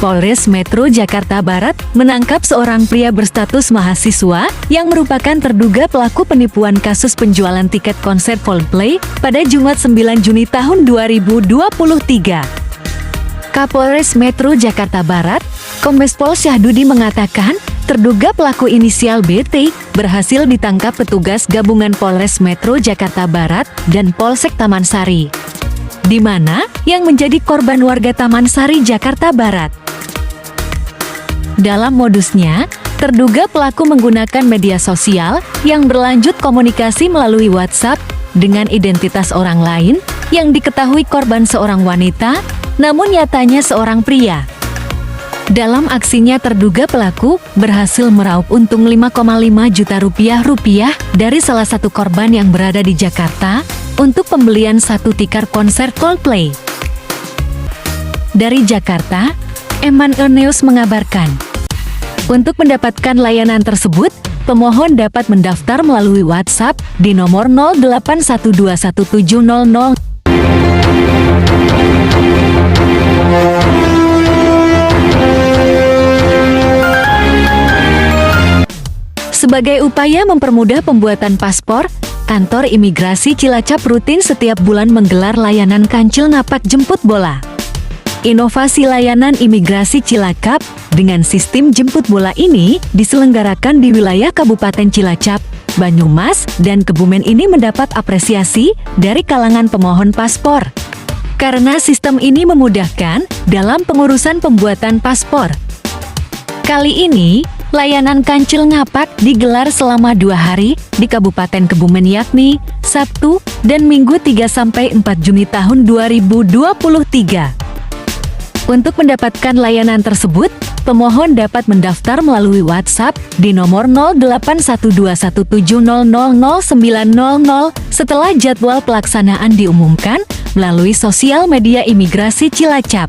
Polres Metro Jakarta Barat menangkap seorang pria berstatus mahasiswa yang merupakan terduga pelaku penipuan kasus penjualan tiket konser Coldplay pada Jumat 9 Juni tahun 2023. Kapolres Metro Jakarta Barat, Kombes Pol Syahdudi mengatakan, terduga pelaku inisial BT berhasil ditangkap petugas gabungan Polres Metro Jakarta Barat dan Polsek Taman Sari, di mana yang menjadi korban warga Taman Sari, Jakarta Barat. Dalam modusnya, terduga pelaku menggunakan media sosial yang berlanjut komunikasi melalui WhatsApp dengan identitas orang lain yang diketahui korban seorang wanita, namun nyatanya seorang pria. Dalam aksinya terduga pelaku berhasil meraup untung 5,5 juta rupiah dari salah satu korban yang berada di Jakarta untuk pembelian satu tikar konser Coldplay. Dari Jakarta, Eman News mengabarkan, untuk mendapatkan layanan tersebut, pemohon dapat mendaftar melalui WhatsApp di nomor 08121700. Sebagai upaya mempermudah pembuatan paspor, Kantor Imigrasi Cilacap rutin setiap bulan menggelar layanan kancil ngapak jemput bola. Inovasi layanan imigrasi Cilacap dengan sistem jemput bola ini diselenggarakan di wilayah Kabupaten Cilacap, Banyumas, dan Kebumen. Ini mendapat apresiasi dari kalangan pemohon paspor, karena sistem ini memudahkan dalam pengurusan pembuatan paspor. Kali ini, layanan kancil ngapak digelar selama 2 hari di Kabupaten Kebumen, yakni Sabtu dan Minggu 3–4 Juni tahun 2023. Untuk mendapatkan layanan tersebut, pemohon dapat mendaftar melalui WhatsApp di nomor 081217000900 setelah jadwal pelaksanaan diumumkan melalui sosial media imigrasi Cilacap.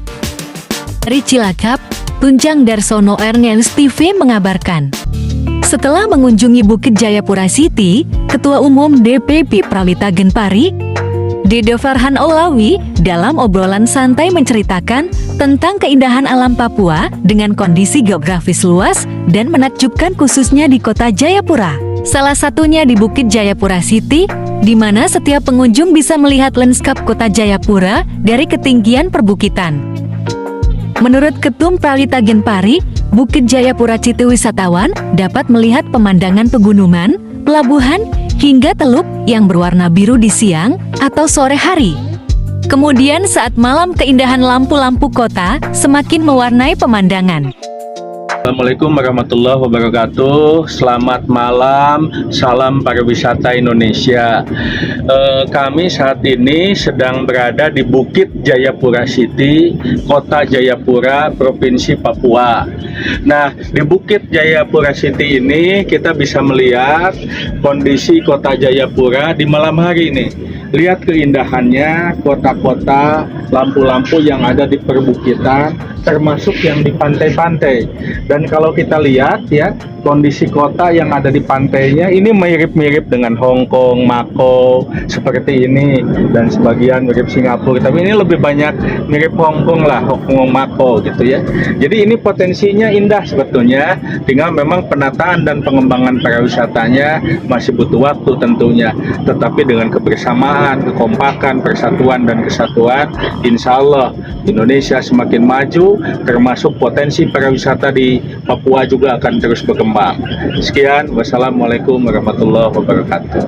Dari Cilacap, Tunjang Darsono News TV mengabarkan, setelah mengunjungi Bukit Jayapura City, Ketua Umum DPP Prawita Genpari, Dede Farhan Olawi, dalam obrolan santai menceritakan tentang keindahan alam Papua dengan kondisi geografis luas dan menakjubkan khususnya di kota Jayapura. Salah satunya di Bukit Jayapura City, di mana setiap pengunjung bisa melihat lanskap kota Jayapura dari ketinggian perbukitan. Menurut Ketum Prawita Genpari, Bukit Jayapura City wisatawan dapat melihat pemandangan pegunungan, pelabuhan, hingga teluk yang berwarna biru di siang atau sore hari. Kemudian saat malam keindahan lampu-lampu kota semakin mewarnai pemandangan. Assalamualaikum warahmatullahi wabarakatuh. Selamat malam, salam pariwisata Indonesia. Kami saat ini sedang berada di Bukit Jayapura City, Kota Jayapura, Provinsi Papua. Nah, di Bukit Jayapura City ini kita bisa melihat kondisi Kota Jayapura di malam hari ini. Lihat keindahannya, kota-kota, lampu-lampu yang ada di perbukitan, termasuk yang di pantai-pantai. Dan kalau kita lihat ya, kondisi kota yang ada di pantainya ini mirip-mirip dengan Hong Kong, Macau, seperti ini, dan sebagian mirip Singapura. Tapi ini lebih banyak mirip Hong Kong lah, Hong Kong, Macau gitu ya. Jadi ini potensinya indah sebetulnya, tinggal memang penataan dan pengembangan pariwisatanya masih butuh waktu tentunya. Tetapi dengan kebersamaan, kekompakan, persatuan dan kesatuan, insya Allah Indonesia semakin maju, termasuk potensi pariwisata di Papua juga akan terus berkembang. Sekian, wassalamualaikum warahmatullahi wabarakatuh.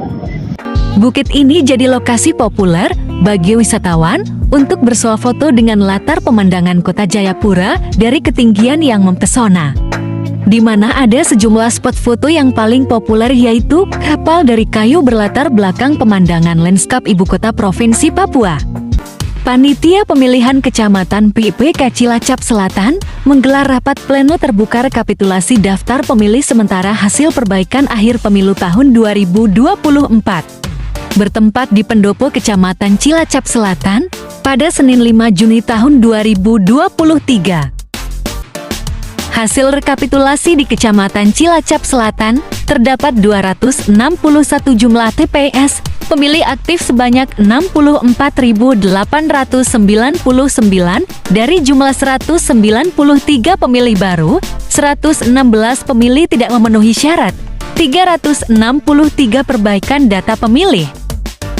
Bukit ini jadi lokasi populer bagi wisatawan untuk bersuah foto dengan latar pemandangan kota Jayapura dari ketinggian yang mempesona, di mana ada sejumlah spot foto yang paling populer, yaitu kapal dari kayu berlatar belakang pemandangan lanskap ibu kota Provinsi Papua. Panitia Pemilihan Kecamatan PPK Cilacap Selatan menggelar rapat pleno terbuka rekapitulasi daftar pemilih sementara hasil perbaikan akhir pemilu tahun 2024. Bertempat di Pendopo Kecamatan Cilacap Selatan pada Senin 5 Juni tahun 2023. Hasil rekapitulasi di Kecamatan Cilacap Selatan terdapat 261 jumlah TPS Pemilih aktif sebanyak 64.899 dari jumlah 193 pemilih baru, 116 pemilih tidak memenuhi syarat, 363 perbaikan data pemilih,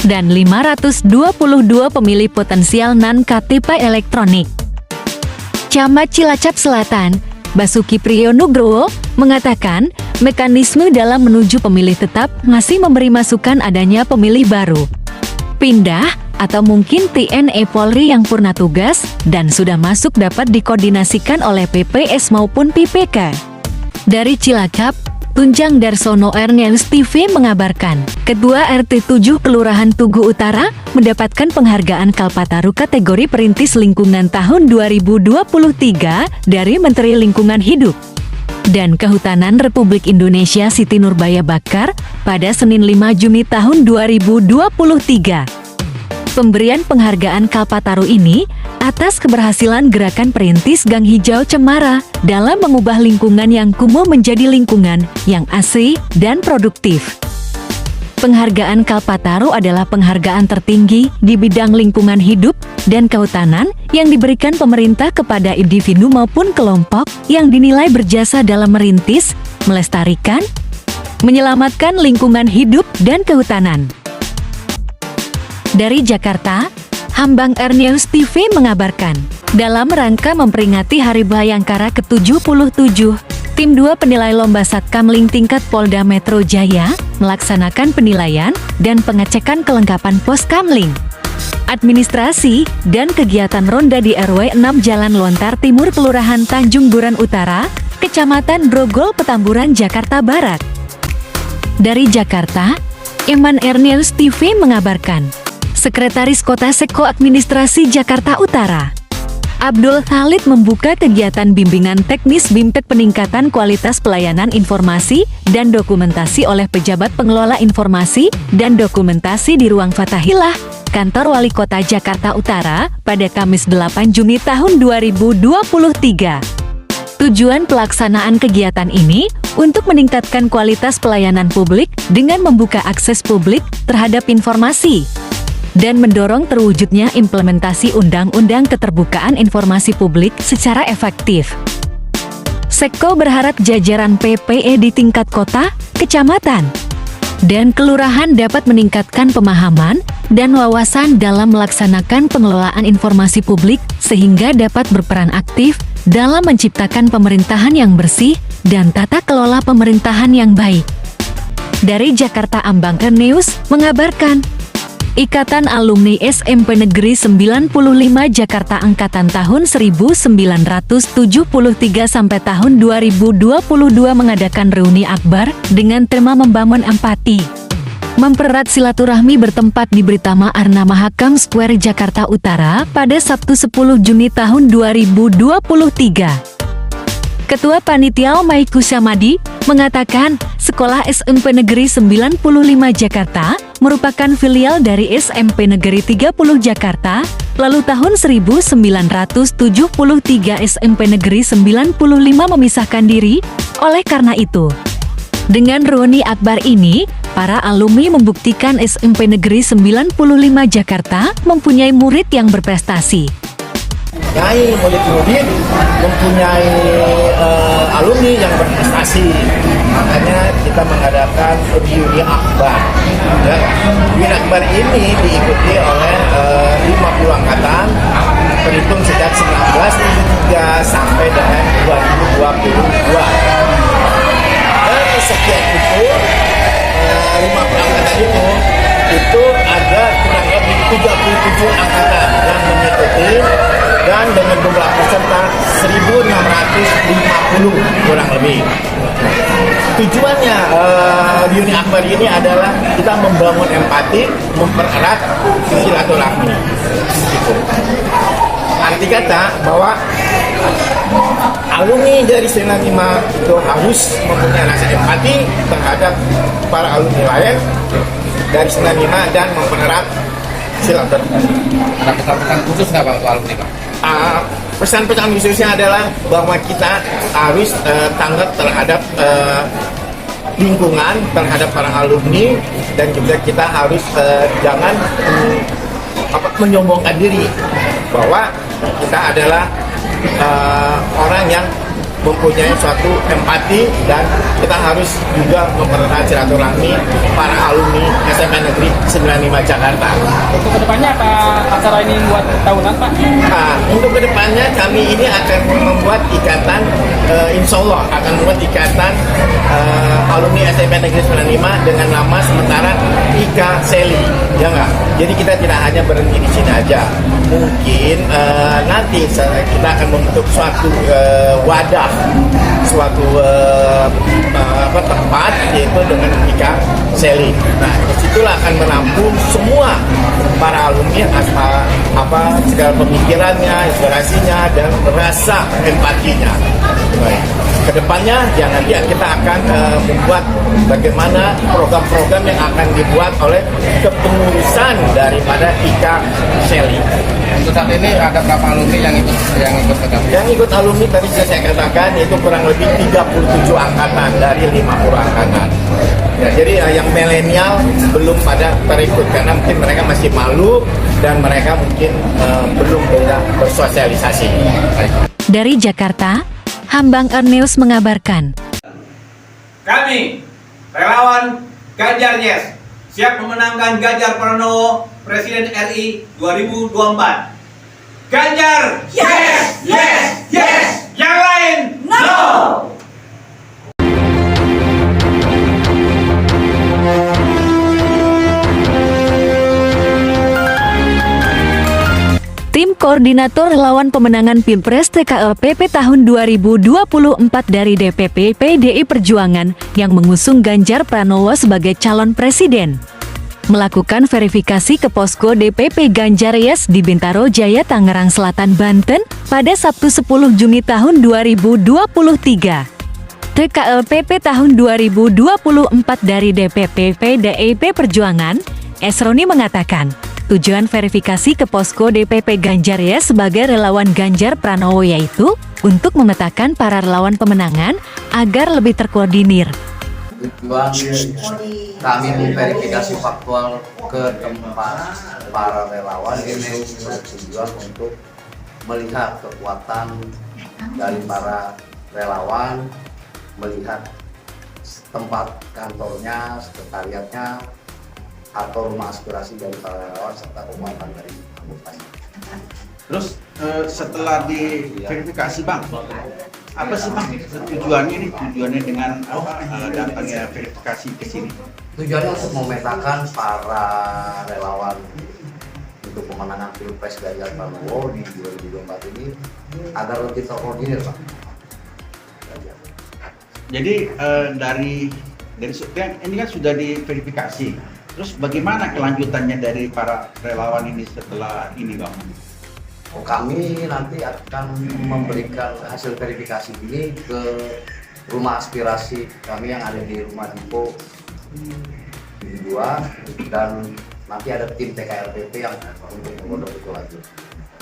dan 522 pemilih potensial non-KTP elektronik. Camat Cilacap Selatan, Basuki Priyonugroho, mengatakan mekanisme dalam menuju pemilih tetap masih memberi masukan adanya pemilih baru, pindah, atau mungkin TNI Polri yang purna tugas dan sudah masuk dapat dikoordinasikan oleh PPS maupun PPK. Dari Cilacap, Tunjang Darsono Ernels TV mengabarkan, Ketua RT 7 Kelurahan Tugu Utara mendapatkan penghargaan Kalpataru kategori Perintis Lingkungan tahun 2023 dari Menteri Lingkungan Hidup dan Kehutanan Republik Indonesia Siti Nurbaya Bakar pada Senin 5 Juni tahun 2023. Pemberian penghargaan Kalpataru ini atas keberhasilan gerakan perintis Gang Hijau Cemara dalam mengubah lingkungan yang kumuh menjadi lingkungan yang asri dan produktif. Penghargaan Kalpataru adalah penghargaan tertinggi di bidang lingkungan hidup dan kehutanan yang diberikan pemerintah kepada individu maupun kelompok yang dinilai berjasa dalam merintis, melestarikan, menyelamatkan lingkungan hidup dan kehutanan. Dari Jakarta, Hambang Ernews TV mengabarkan, dalam rangka memperingati Hari Bayangkara ke-77, Tim 2 penilai lomba Satkamling tingkat Polda Metro Jaya melaksanakan penilaian dan pengecekan kelengkapan pos kamling, administrasi, dan kegiatan ronda di RW 6 Jalan Lontar Timur Kelurahan Tanjung Duran Utara, Kecamatan Grogol, Petamburan, Jakarta Barat. Dari Jakarta, Eman Ernews TV mengabarkan, Sekretaris Kota Seko Administrasi Jakarta Utara, Abdul Khalid membuka kegiatan bimbingan teknis BIMTEK peningkatan kualitas pelayanan informasi dan dokumentasi oleh pejabat pengelola informasi dan dokumentasi di Ruang Fathahillah, Kantor Wali Kota Jakarta Utara, pada Kamis 8 Juni tahun 2023. Tujuan pelaksanaan kegiatan ini untuk meningkatkan kualitas pelayanan publik dengan membuka akses publik terhadap informasi dan mendorong terwujudnya implementasi Undang-Undang Keterbukaan Informasi Publik secara efektif. Sekko berharap jajaran PPE di tingkat kota, kecamatan, dan kelurahan dapat meningkatkan pemahaman dan wawasan dalam melaksanakan pengelolaan informasi publik sehingga dapat berperan aktif dalam menciptakan pemerintahan yang bersih dan tata kelola pemerintahan yang baik. Dari Jakarta, Ambang News mengabarkan, Ikatan Alumni SMP Negeri 95 Jakarta Angkatan tahun 1973 sampai tahun 2022 mengadakan reuni akbar dengan tema membangun empati, mempererat silaturahmi bertempat di Britama Arna Mahakam Square, Jakarta Utara pada Sabtu 10 Juni tahun 2023. Ketua Panitia Maiku Syamadi mengatakan, Sekolah SMP Negeri 95 Jakarta merupakan filial dari SMP Negeri 30 Jakarta, lalu tahun 1973 SMP Negeri 95 memisahkan diri. Oleh karena itu, dengan reuni akbar ini, para alumni membuktikan SMP Negeri 95 Jakarta mempunyai murid yang berprestasi. Murid-murid mempunyai alumni yang berprestasi, makanya kita mengadakan reuni akbar. Reuni akbar ini diikuti oleh 50 angkatan, terhitung sejak 1973 sampai dengan 2022. Dari sekian itu 50 angkatan itu ada kurang lebih 37 angkatan yang mengikuti, dan dengan jumlah peserta 1.650 kurang lebih. Tujuannya reuni akbar ini adalah kita membangun empati, mempererat silaturahmi. Gitu. Arti kata bahwa alumni dari 95 itu harus mempunyai rasa empati terhadap para alumni lain dari 95 dan mempererat silaturahmi. Ada pesan-pesan khusus nggak Pak untuk alumni Pak? Pesan-pesan khususnya adalah bahwa kita harus tanggap terhadap lingkungan terhadap para alumni, dan juga kita harus jangan menyombongkan diri bahwa kita adalah orang yang mempunyai suatu empati, dan kita harus juga mempererat silaturahmi para alumni SMA Negeri 95 Jakarta. Untuk kedepannya apa acara ini buat tahunan, Pak? Nah, untuk kedepannya kami ini akan membuat ikatan, insya Allah akan membuat ikatan alumni SMA Negeri 95 dengan nama sementara Ika Seli, ya enggak? Jadi kita tidak hanya berhenti di sini aja. Mungkin nanti kita akan membentuk suatu wadah, suatu tempat, yaitu dengan Ika Seli. Nah, disitulah akan menampung semua para alumni, segala pemikirannya, inspirasinya, dan rasa empatinya. Baik. Kedepannya ya nanti kita akan membuat bagaimana program-program yang akan dibuat oleh kepengurusan daripada Ika Seli. Untuk saat ini ada berapa alumni yang ikut bergabung? Yang ikut alumni tadi sudah saya katakan itu kurang lebih 37 angkatan dari 50 angkatan. Ya, jadi yang milenial belum pada terikut karena mungkin mereka masih malu dan mereka mungkin belum bisa bersosialisasi. Dari Jakarta, Hambang Erneus mengabarkan. Kami, relawan Ganjar Yes, siap memenangkan Ganjar Pranowo Presiden RI 2024. Ganjar yes, yes, yes. Yang lain no. Tim Koordinator Relawan Pemenangan Pilpres TKLPP tahun 2024 dari DPP PDI Perjuangan yang mengusung Ganjar Pranowo sebagai calon presiden melakukan verifikasi ke posko DPP Ganjar Yes di Bintaro Jaya, Tangerang Selatan, Banten pada Sabtu 10 Juni tahun 2023. TKLPP tahun 2024 dari DPP PDIP Perjuangan, Esroni mengatakan, tujuan verifikasi ke posko DPP Ganjar Yes sebagai relawan Ganjar Pranowo yaitu untuk memetakan para relawan pemenangan agar lebih terkoordinir. Tujuan kami memverifikasi faktual ke tempat para relawan ini bertujuan untuk melihat kekuatan dari para relawan, melihat tempat kantornya, sekretariatnya, atau rumah aspirasi dari para relawan serta kekuatan dari anggotanya. Terus setelah diverifikasi Bang, apa sih Bang tujuannya ini? Tujuannya dengan datangnya verifikasi ke sini? Tujuannya untuk memetakan para relawan untuk pemenangan Pilpres Ganjar Pranowo di 2024 ini agar lebih terkoordinir, Pak. Jadi dari ini kan sudah diverifikasi. Terus bagaimana kelanjutannya dari para relawan ini setelah ini Bang? Kami nanti akan memberikan hasil verifikasi ini ke rumah aspirasi kami yang ada di Rumah Dipo 2, dan nanti ada tim TKLPP yang untuk menggodok itu lagi.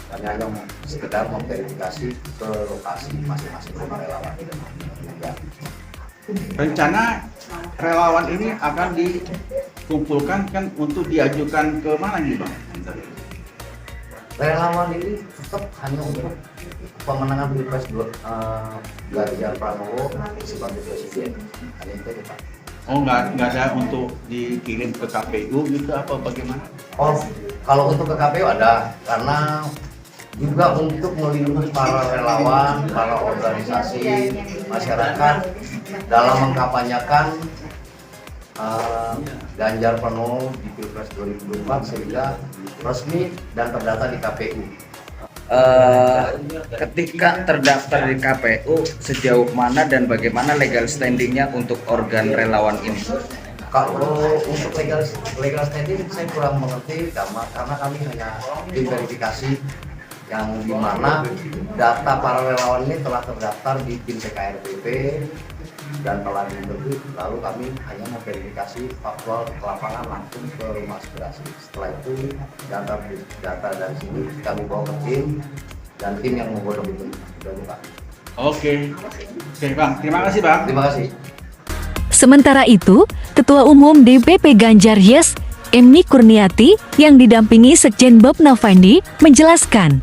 Kami hanya sekedar memverifikasi ke lokasi masing-masing rumah relawan. Ya. Rencana relawan ini akan dikumpulkan kan untuk diajukan ke mana nih Bang? Relawan ini tetap hanya untuk pemenangan Pilpres Ganjar Pranowo sebagai presiden. Hanya itu Pak. Oh nggak ada untuk dikirim ke KPU gitu apa bagaimana? Oh, kalau untuk ke KPU ada, karena juga untuk melindungi para relawan, para organisasi masyarakat dalam mengkampanyekan Ganjar Pranowo di Pilpres 2024 sehingga resmi dan terdata di KPU. Ketika terdaftar di KPU, sejauh mana dan bagaimana legal standingnya untuk organ relawan ini? Kalau untuk legal standing saya kurang mengerti karena kami hanya tim verifikasi yang dimana data para relawan ini telah terdaftar di tim TKLPP dan telah diterbit, lalu kami hanya memverifikasi faktual ke lapangan langsung ke rumah aspirasi. Setelah itu data dari sini kami bawa ke tim dan tim yang menggodok itu sudah buka. Oke Bang, terima kasih Bang. Terima kasih. Sementara itu, Ketua Umum DPP Ganjar Yes, Emi Kurniati, yang didampingi Sekjen Bob Novandi, menjelaskan,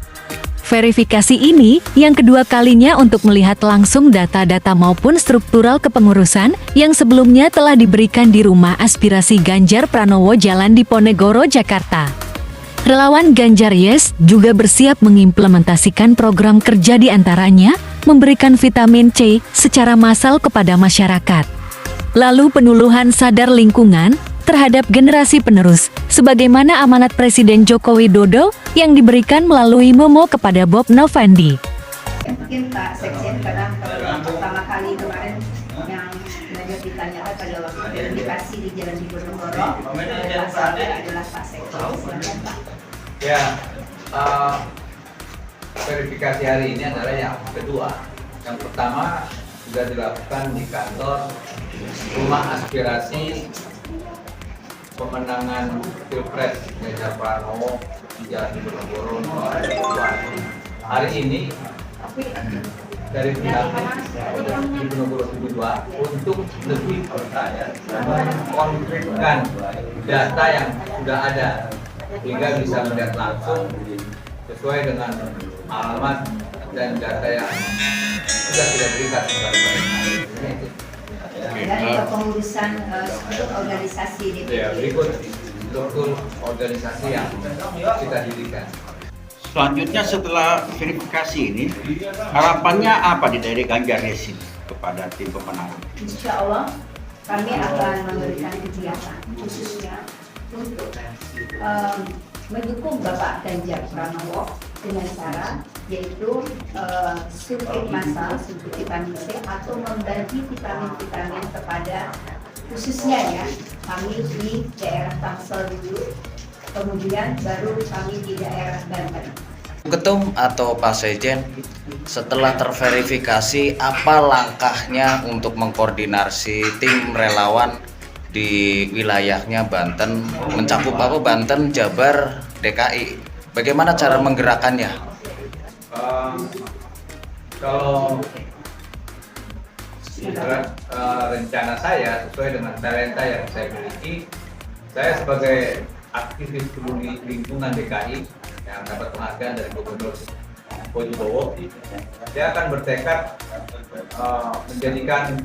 verifikasi ini yang kedua kalinya untuk melihat langsung data-data maupun struktural kepengurusan yang sebelumnya telah diberikan di Rumah Aspirasi Ganjar Pranowo Jalan Diponegoro, Jakarta. Relawan Ganjar Yes juga bersiap mengimplementasikan program kerja di antaranya, memberikan vitamin C secara massal kepada masyarakat. Lalu penuluhan sadar lingkungan terhadap generasi penerus, sebagaimana amanat Presiden Joko Widodo yang diberikan melalui memo kepada Bob Novandi. Mungkin Pak Sekjen, karena pertama kali kemarin yang banyak ditanyakan pada waktu verifikasi di Jalan Diponegoro, Pak Sadar adalah Pak Sekjen. Silakan Pak. Ya, verifikasi hari ini adalah yang kedua. Yang pertama sudah dilakukan di kantor Rumah Aspirasi Pemenangan Pilpres Ganjar Pranowo di Jalan Diponegoro. Hari ini dari pihak Diponegoro 72 untuk lebih percaya mengkonkretkan data yang sudah ada sehingga bisa melihat langsung sesuai dengan alamat dan data yang sudah kita berikan kepada mereka. Dan untuk pengurusan struktur organisasi DPP. Ya, berikut struktur organisasi yang kita dirikan. Selanjutnya setelah verifikasi ini, harapannya apa dari Ganjar Yes ini kepada tim pemenangan? Insya Allah kami akan memberikan kegiatan khususnya untuk mendukung Bapak Ganjar Pranowo dengan cara yaitu suntik massal, suntik vitamin C atau membagi vitamin-vitamin kepada khususnya ya kami di daerah Tangsel dulu, kemudian baru kami di daerah Banten. Ketum atau Pak Sekjen, setelah terverifikasi apa langkahnya untuk mengkoordinasi tim relawan di wilayahnya Banten, mencakup apa Banten, Jabar, DKI? Bagaimana cara menggerakkannya? Kalau rencana saya sesuai dengan talenta yang saya miliki, saya sebagai aktivis peduli lingkungan DKI yang dapat penghargaan dari Gubernur Bojobowo, saya akan bertekad menjadikan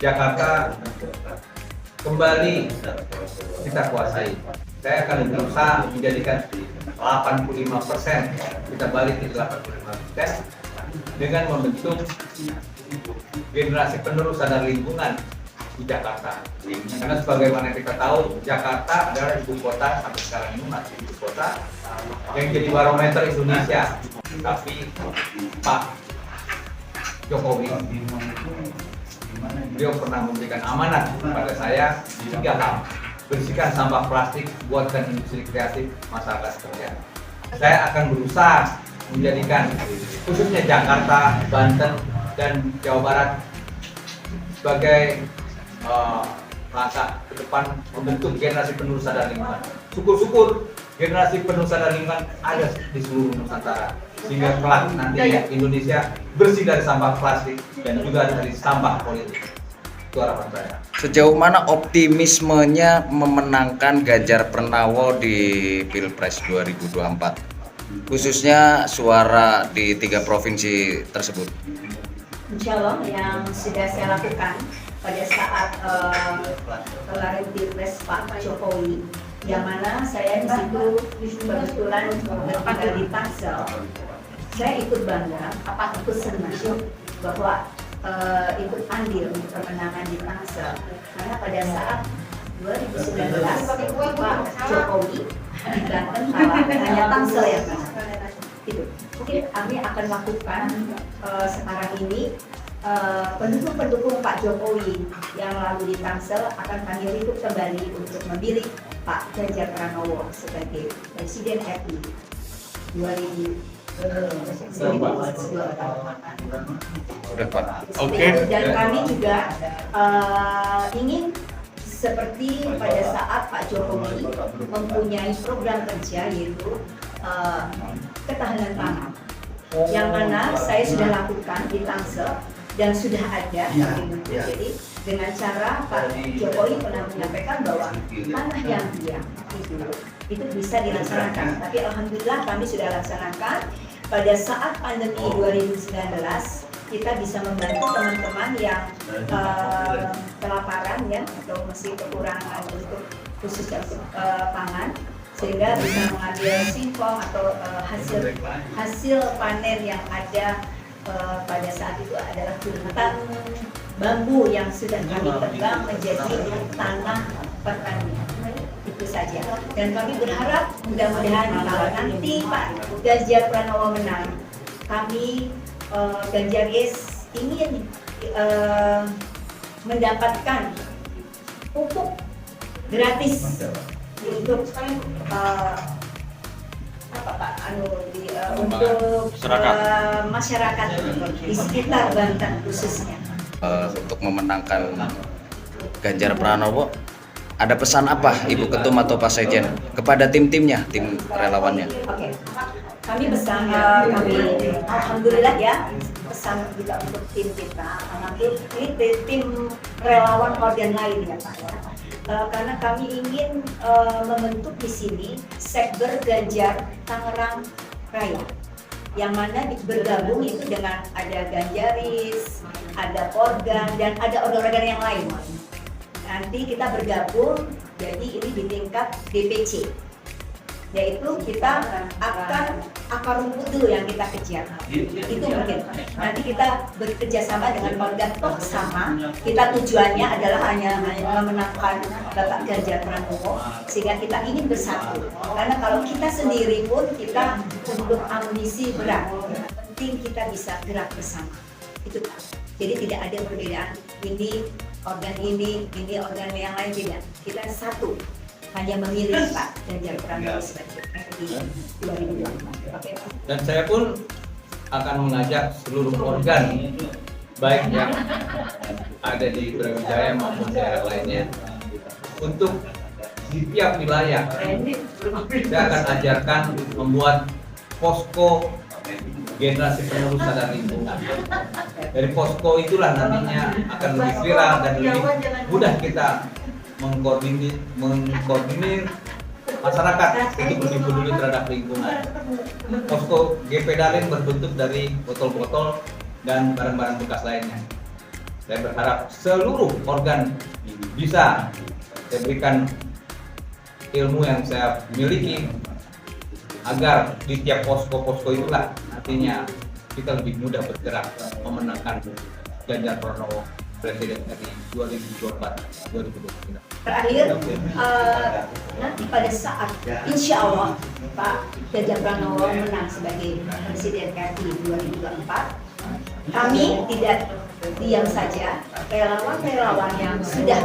Jakarta kembali kita kuasai. Saya akan berusaha menjadikan 85%, kita balik ke 85% dengan membentuk generasi penerus sadar lingkungan di Jakarta. Karena sebagaimana kita tahu, Jakarta adalah ibu kota sampai sekarang ini masih ibu kota yang jadi barometer Indonesia. Tapi Pak Jokowi, beliau pernah memberikan amanat kepada saya 3 hal. Bersihkan sampah plastik, buatkan industri kreatif, masyarakat kerja. Saya akan berusaha menjadikan khususnya Jakarta, Banten, dan Jawa Barat sebagai langkah ke depan membentuk generasi penerus sadar lingkungan. Syukur-syukur generasi penerus sadar lingkungan ada di seluruh Nusantara, sehingga kelak nantinya Indonesia bersih dari sampah plastik dan juga dari sampah politik. Itu harapan saya. Sejauh mana optimismenya memenangkan Ganjar Pranowo di Pilpres 2024, khususnya suara di 3 provinsi tersebut? Insya Allah yang sudah saya lakukan pada saat kemarin Pilpres Pak Jokowi, yang mana saya di situ kebetulan bertinggal di Tangsel, saya ikut bangga, ikut senang bahwa ikut andil untuk kemenangan di Tangsel, karena pada saat 2019 Pak Jokowi di Banten kalah, hanya Tangsel yang kalah. Gitu. Mungkin kami akan lakukan sekarang ini pendukung-pendukung Pak Jokowi yang lalu di Tangsel akan kami rekrut kembali untuk memilih Pak Ganjar Pranowo sebagai Presiden RI 2024. Oke. Dan kami juga ingin seperti pada saat Pak Jokowi mempunyai program kerja yaitu ketahanan pangan, yang mana saya sudah lakukan di Tangsel dan sudah ada. Jadi dengan cara Pak Jokowi pernah menyampaikan bahwa tanah yang diam itu bisa dilaksanakan. Tapi alhamdulillah kami sudah laksanakan. Pada saat pandemi 2019 kita bisa membantu teman-teman yang kelaparan ya atau masih kekurangan untuk khususnya pangan, sehingga bisa mengambil singkong atau hasil panen yang ada pada saat itu adalah hutan bambu yang sudah kami tebang menjadi tanah pertanian. Itu saja. Dan kami berharap mudah-mudahan kalau nanti Pak Ganjar Pranowo menang, kami Ganjaris ingin mendapatkan pupuk gratis untuk untuk masyarakat di sekitar Banten khususnya. Untuk memenangkan Ganjar Pranowo, ada pesan apa Ibu Ketum atau Pak Sekjen kepada tim-timnya, tim relawannya? Oke, kami pesan, kami alhamdulillah ya, pesan juga untuk tim kita. Ini tim relawan organ lain ya Pak ya. Karena kami ingin membentuk di sini Sekber Ganjar Tangerang Raya, yang mana bergabung itu dengan ada Ganjaris, ada Organ, dan ada organ-organ yang lain. Nanti kita bergabung, jadi ini di tingkat DPC, yaitu kita akan akar rumput dulu yang kita kejar. Itu mungkin. Nanti kita bekerja sama dengan organ toh sama. Kita tujuannya adalah hanya memenangkan Bapak Ganjar Pranowo, sehingga kita ingin bersatu. Karena kalau kita sendiri pun kita untuk ambisi berat. Penting kita bisa gerak bersama. Itu Pak. Jadi tidak ada perbedaan. Ini organ ini organ yang lain, tidak. Kita satu. Hanya memilih Pak Ganjar Pranowo sebagai RI 2024. Oke. Dan saya pun akan mengajak seluruh organ baik yang ada di Brawijaya maupun daerah lainnya untuk di tiap wilayah saya akan ajarkan membuat posko generasi penerus sadar lingkungan. Dari posko itulah nantinya akan lebih viral dan lebih mudah kita mengkoordinir masyarakat untuk lebih peduli terhadap lingkungan. Posko GP Dalin berbentuk dari botol-botol dan barang-barang bekas lainnya. Saya berharap seluruh organ bisa saya berikan ilmu yang saya miliki agar di tiap posko-posko itulah nantinya kita lebih mudah bergerak memenangkan Ganjar Pranowo Presiden RI 2024-2029. Terakhir, nanti pada saat insya Allah Pak Ganjar Pranowo menang sebagai Presiden RI 2024, kami tidak diam saja. Relawan-relawan yang sudah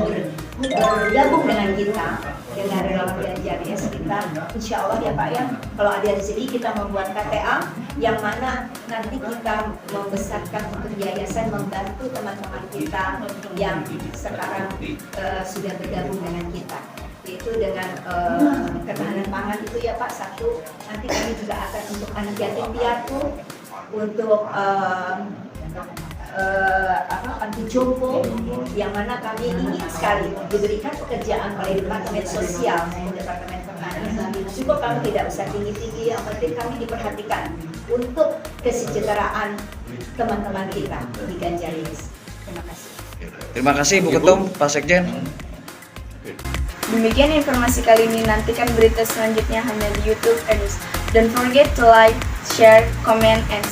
bergabung dengan kita, dengan relawan Ganjar ya sekitar, insya Allah ya Pak ya, kalau ada di sini kita membuat KTA yang mana nanti kita membesarkan untuk yayasan membantu teman-teman kita yang sekarang sudah bergabung dengan kita, yaitu dengan ketahanan pangan itu ya Pak satu. Nanti kami juga akan untuk anak yatim piatu, untuk anti jompo, yang mana kami ingin sekali diberikan pekerjaan oleh Departemen Sosial dan Departemen Pertanian. Cukup kami tidak usah tinggi-tinggi, yang penting kami diperhatikan untuk kesejahteraan teman-teman kita di Ganjaris. Terima kasih. Terima kasih Bu Ketum, Pak Sekjen. Demikian informasi kali ini, nantikan berita selanjutnya hanya di YouTube News. Don't forget to like, share, comment, and